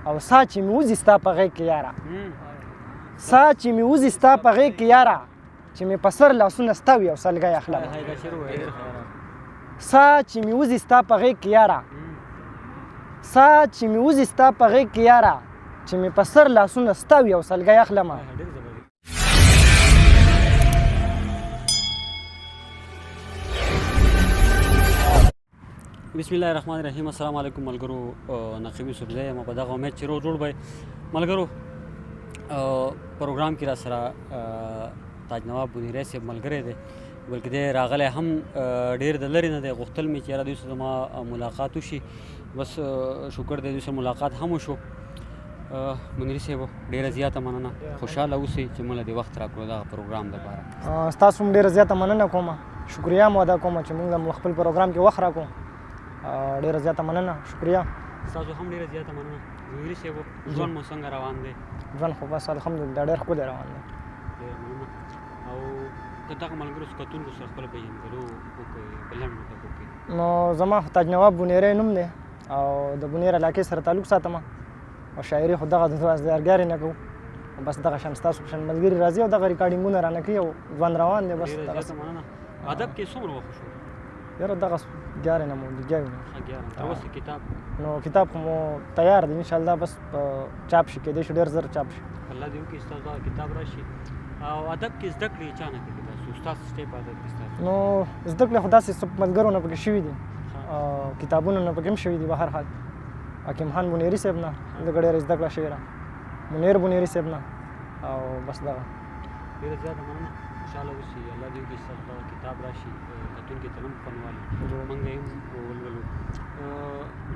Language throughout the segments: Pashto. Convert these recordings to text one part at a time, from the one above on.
او سا چې مې وځي ستا په غېږ کې یاره سا چې مې وځي ستا په غېږ کې یاره چې مې په سر لاسونه ستا وي او سلګی اخلمه سا چې مې وځي ستا په غېږ کې یاره سا چې مې وځي ستا په غېږ کې یاره چې مې په سر لاسونه ستا وي او سلګی اخلمه بسم الله الرحمن الرحیم. السلام علیکم ملګرو. نقیب یوسف زه یم په دغه امید چې روغ جوړ به ملګرو. پروګرام کې را سره تاج نواب بونیری صاحب ملګری دی، بلکې دی راغلی هم ډېر د لرې نه دی. غوښتل مې چې یاره دوی سره زما ملاقات وشي، بس شکر دی دوی سره ملاقات هم وشو. بونیری صاحب ډېره زیاته مننه، خوشحاله اوسئ چې موږ دې وخت راکړو دغه پروګرام دپاره. ستاسو هم ډېره زیاته مننه کوم، شکریه مو ادا کوم چې موږ خپل پروګرام کې وخت راکړو. ډېره زیاته مننه، شکریه. ستاسو هم ډېره زیاته مننه. بونیری صاحب ژوند مو څنګه روان دی؟ ژوند خو بس الحمدلله ډېر ښکلی روان دی. ډېره مننه. او که دغه ملګرو کتونکو سره خپله پېژندګلو وکړئ په لنډ ټکو کې. نو زما تاج نواب بونیری نوم دی او د بونیر علاقې سره تعلق ساتم او شاعري خو دغه ځوازدارګارې نه کوو، بس دغه شان ستاسو په شان ملګري راځي او دغه ریکارډینګونه رانه کوي او ژوند روان دی. بس دغسې مننه. ادب کې څومره وخت شو؟ یاره دغه 11 نه مو لګیا وي. تر اوسه کتاب؟ نو کتاب خو مو تیار دی انشاءالله، بس چاپ شي، کېدای شي ډېر زر چاپ شي. الله دې وکړي ستاسو دغه کتاب راشي. او ادب کې زده کړې چا نه کوي تاسو؟ ستاسو سټیپ ادب کې ستاسو؟ نو زده کړې خو داسې ملګرو نه پکې شوي دي، کتابونو نه پکې هم شوي دي. به هر حال حکیم خان بونیری صاحب نه لږ ډېره زده کړه شوې ده، منیر بونیری صاحب نه، او بس دغه. ډېره زیاته مننه، خوشحاله اوسئ. الله دې وکړي ستاسو دغه کتاب راشي، کتونکي ته هم خوند والي، موږ یې هم ولولو.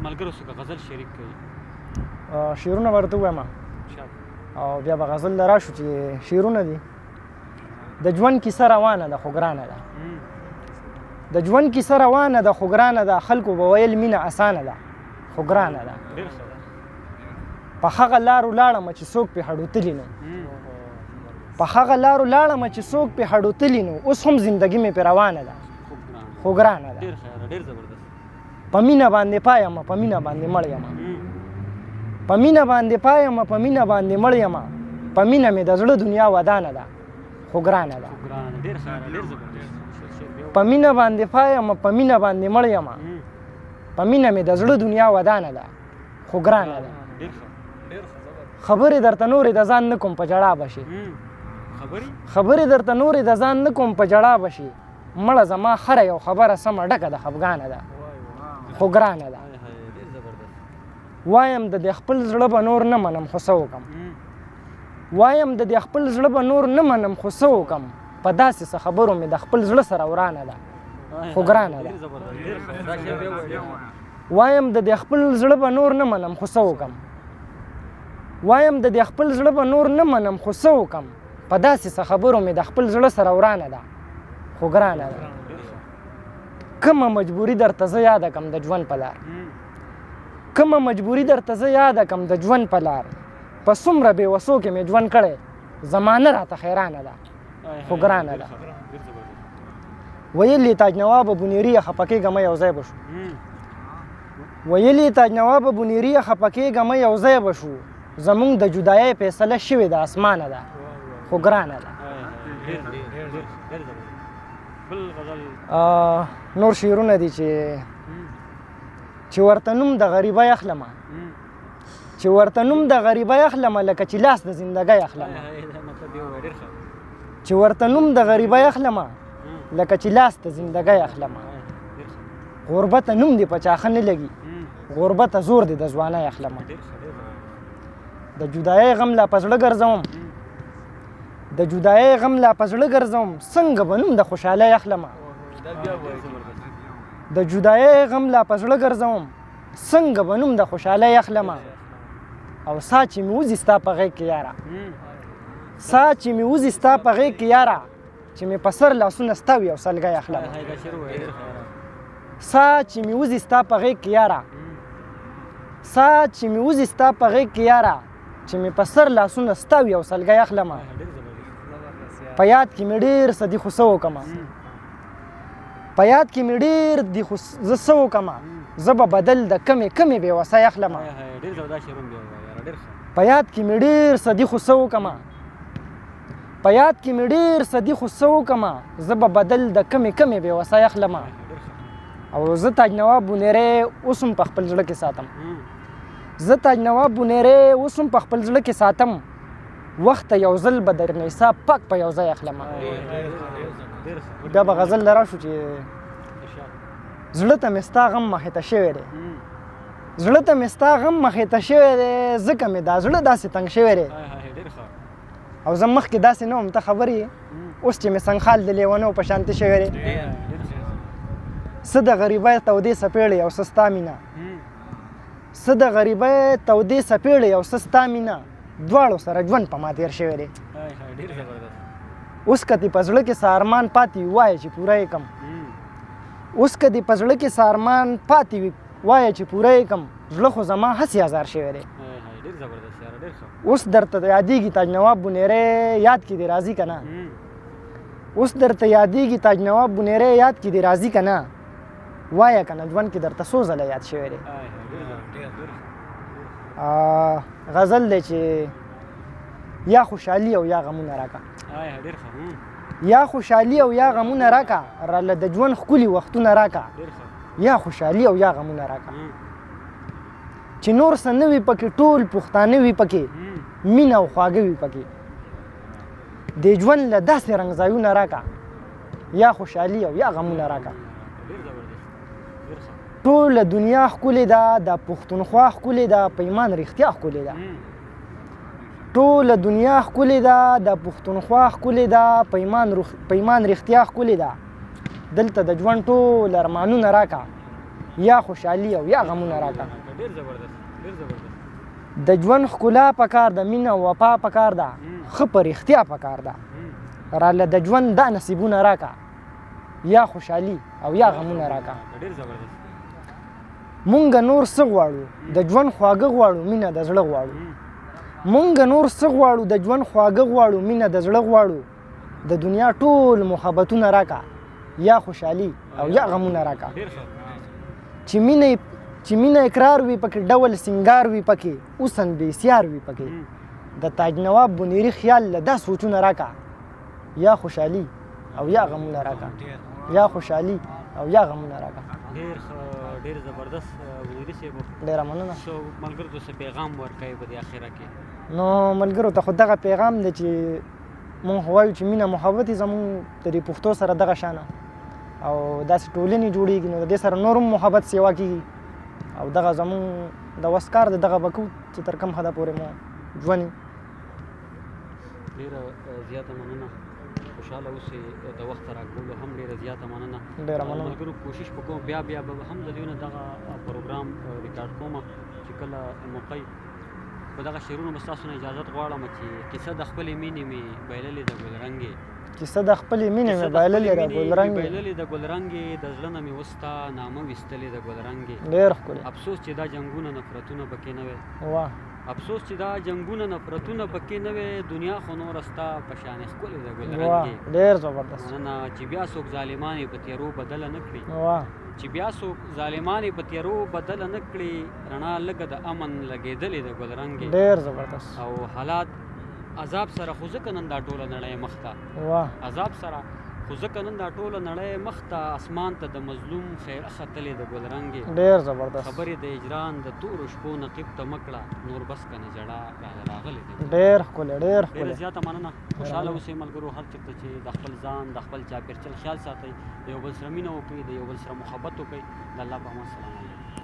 ملګرو څخه غزل شریک کوي؟ شعرونه به ورته ووایم او بیا به غزل ته راشو چې شعرونه دي. د ژوند کیسه روانه ده خو ګرانه ده، د ژوند کیسه روانه ده خو ګرانه ده، خلکو به ویل مینه اسانه ده خو ګرانه ده. په هغه لارو لاړمه چې څوک پې هډوتلي نو، په هغه لارو لاړمه چې څوک پې هډوتلي نو، اوس هم زندګي مې پې روانه ده خو ګرانه ده. په مینه باندې پایم په مینه باندې مړ یم، په مینه باندې پایم په مینه باندې مړ یم، په مینه مې د زړه دنیا ودانه ده خو ګرانه ده. په مینه باندې پایم په مینه باندې مړ یم، په مینه مې د زړه دنیا ودانه ده خو ګرانه ده. خبرې درته نورې د ځان نه کوم په ژړا بشي، خبرې درته نورې د ځان نه کوم په ژړا بشي، مړه زما هره یو خبره سمه ډکه د خفګانه ده خو ګرانه ده. وایم د دې خپل زړه به نور نه منم خو څه وکړم، وایم د دې خپل زړه به نور نه منم خو څه وکړم، په داسې څه خبرو مې د خپل زړه سره ورانه ده خو ګرانه ده. وایم د دې خپل زړه به نور نه منم خو څه وکړم، وایم د دې خپل زړه به نور نه منم خو څه وکړم، په داسې څه خبرو مې د خپل زړه سره ورانه ده خو ګرانه ده. کومه مجبوري درته زه یاده کړم د ژوند په لار، کومه مجبوري درته زه یاده کړم د ژوند په لار، په څومره بې وسو کې مې ژوند کړی، زمانه راته حیرانه ده خو ګرانه ده. ویل یې تاج نواب بونیری خفه کېږه مه یو ځای به شو، ویل یې تاج نواب بونیری خفه کېږه مه یو ځای به شو، زمونږ د جدایۍ فیصله شوې د اسمانه ده خو ګرانه ده. نور شعرونه دي چې ورته نوم د غریبۍ اخلمه، چې ورته نوم د غریبۍ اخلمه، لکه چې لاس د زندګۍ اخلمه، چې ورته نوم د غریبۍ اخلمه، لکه چې لاس د زندګۍ اخلمه، غربته نوم دې په چاښه نه لګي، غربته زور دې د ځوانۍ اخلمه، د جدایۍ غم لا په زړه ګرځوم، د جدایۍ غم لا په زړه ګرځوم، څنګه به نوم د خوشحالۍ اخلمه، د جدایۍ غم لا په زړه ګرځوم، څنګه به نوم د خوشحالۍ اخلمه، او سا چې مې وځي ستا په غېږ کې یاره، سا چې مې وځي ستا په غېږ کې یاره، چې مې په سر لاسونه ستا وي او سلګی اخلمه، سا چې مې وځي ستا په غېږ کې یاره، سا چې مې وځي ستا په غېږ کې یاره، چې مې په سر لاسونه ستا وي او سلګی اخلمه، په یاد کې مې ډېر څه دي خو څه وکړمه، په یاد کې مې ډېر دي خو زه څه وکړمه، زه به بدل د کمې بې وسۍ اخلمه ډېر زړه شعرونه بیا وایه یاره ډېر ښه په یاد کې مې ډېر څه دي خو څه وکړمه په یاد کې مې ډېر څه دي خو څه وکړمه زه به بدل د کمې بې وسۍ اخلمه او زه تاج نواب بونیری اوس هم په خپل زړه کې ساتم زه تاج نواب بونیری اوس هم په خپل زړه کې ساتم وخت ته یو ځل به در نصاب پاک په یو ځای اخلمه بیا به غزل له راشو چې زړه ته مې ستا غم مخېته شوی دی زړه ته مې ستا غم مخېته شوی دی ځکه مې دا زړه داسې تنګ شوی دی او زه مخکې داسې نه وم ته خبر یې اوس چې مې سنګخال د لیونو په شانتې شوی دی څه د غریبۍ تودې څپېړې او څه ستا مینه څه د غریبۍ تودې څپېړې او څه ستا مینه دواړو سره ژوند په ما تېر شوی دی اوس که دې په زړه کې څه ارمان پاتې وي وایه چې پوره یې کړم اوس که دې په زړه کې څه ارمان پاتې وي وایه چې پوره یې کړم زړه خو زما هسې ازار شوی دی اوس درته یادېږي تاج نواب بونیری یاد کې دې راځي که نه اوس درته یادېږي تاج نواب بونیری یاد کې دې راځي که نه وایه که نه ژوند کې درته څو ځله یاد شوی دی غزل دی چې یا خوشحالي او یا غمونه راکړه یا خوشحالي او یا غمونه راکړه راله د ژوند ښکلي وختونه راکړه یا خوشحالي او یا غمونه راکړه چې نور څه نه وي پکې ټول پښتانه وي پکې مینه او خواږه وي پکې د ژوند له داسې رنګ ځایونه راکړه یا خوشحالي او یا غمونه راکړه ټوله دنیا ښکلې ده د پښتونخوا ښکلې ده په ایمان رښتیا ښکلې ده ټوله دنیا ښکلې ده د پښتونخوا ښکلې ده په ایمان رښتیا ښکلې ده دلته د ژوند ټول ارمانونه راکړه یا خوشحالي او یا غمونه راکړه د ژوند ښکلا پکار ده مینه او وفا پکار ده ښه په رښتیا پکار ده راله د ژوند دا نصیبونه راکړه یا خوشحالي او یا غمونه راکړه مونږ نور څه غواړو د ژوند خواږه غواړو مینه د زړه غواړو مونږ نور څه غواړو د ژوند خواږه غواړو مینه د زړه غواړو د دنیا ټول محبتونه راکړه یا خوشحالي او یا غمونه راکړه چې مینه اقرار وي پکې ډول سینګار وي پکې اوسن بېسیار وي پکې د تاج نواب بونیری خیال له دا سوچونه راکړه یا خوشحالي او یا غمونه راکړه یا خوشحالي او یا غمونه راکړه ډېر زبردست بونیری صاحب ډېره مننه ملګرو ته څه پیغام ورکوي په دې اخره کې نو ملګرو ته خو دغه پیغام دی چې مونږ وایو چې مینه محبت یې زمونږ د دې پښتو سره دغه شانه او داسې ټولنې جوړېږي نو د دې سره نور هم محبت سیوا کېږي او دغه زمونږ د وس کار دی دغه به کوو چې تر کوم حده پورې مو ژوند ډېره زیاته مننه خوشحاله اوسئ د وخت راکولو هم ډېره زیاته مننه ډېره مننه ملګرو کوشش به کوم بیا به هم د دوی نه دغه پروګرام ریکارډ کوم چې کله موقع په دغه شعرونو به ستاسو نه اجازت غواړم چې کیسه د خپلې مینې مې بایللې د ګلرنګې کیسه د خپلې مینې مې بایللې د ګلرنګې بایللې د ګلرنګې د زړه نه مې وستا نامه ویستلې د ګلرنګې ډېر ښکلې افسوس چې دا جنګونه نفرتونه پکې نه وی واه افسوس چې دا جنګونه نفرتونه پکې نه وی دنیا خو نور ستا په شان ښکلې د ګلرنګې ډېر زبردست نه چې بیا څوک ظالمان یې په تیارو بدله نه کړي واه چې بیا څوک ظالمان یې په تیارو بدله نه کړي رڼا لږه د امن لګېدلې د ګلرنګې ډېر زبردست او حالات عذاب سره خو ځکه نن دا ټوله نړۍ مخ ته واه عذاب سره خو ځکه نن دا ټوله نړۍ مخ ته اسمان ته د مظلوم خیره ختلې د ګلرنګې ډېر زبردست خبرې د اجران د تورو شپو نقیب ته مکړه نور بس کنه جړه راغلې ډېر ښکلې ډېر ډېره ښکلې زیاته مننه خوشحاله اوسئ ملګرو هر چېرته چې د خپل ځان د خپل چاپېرچل خیال ساتئ د یو بل سره مینه وکړئ د یو بل سره محبت وکړئ د الله په امان سلام علیکم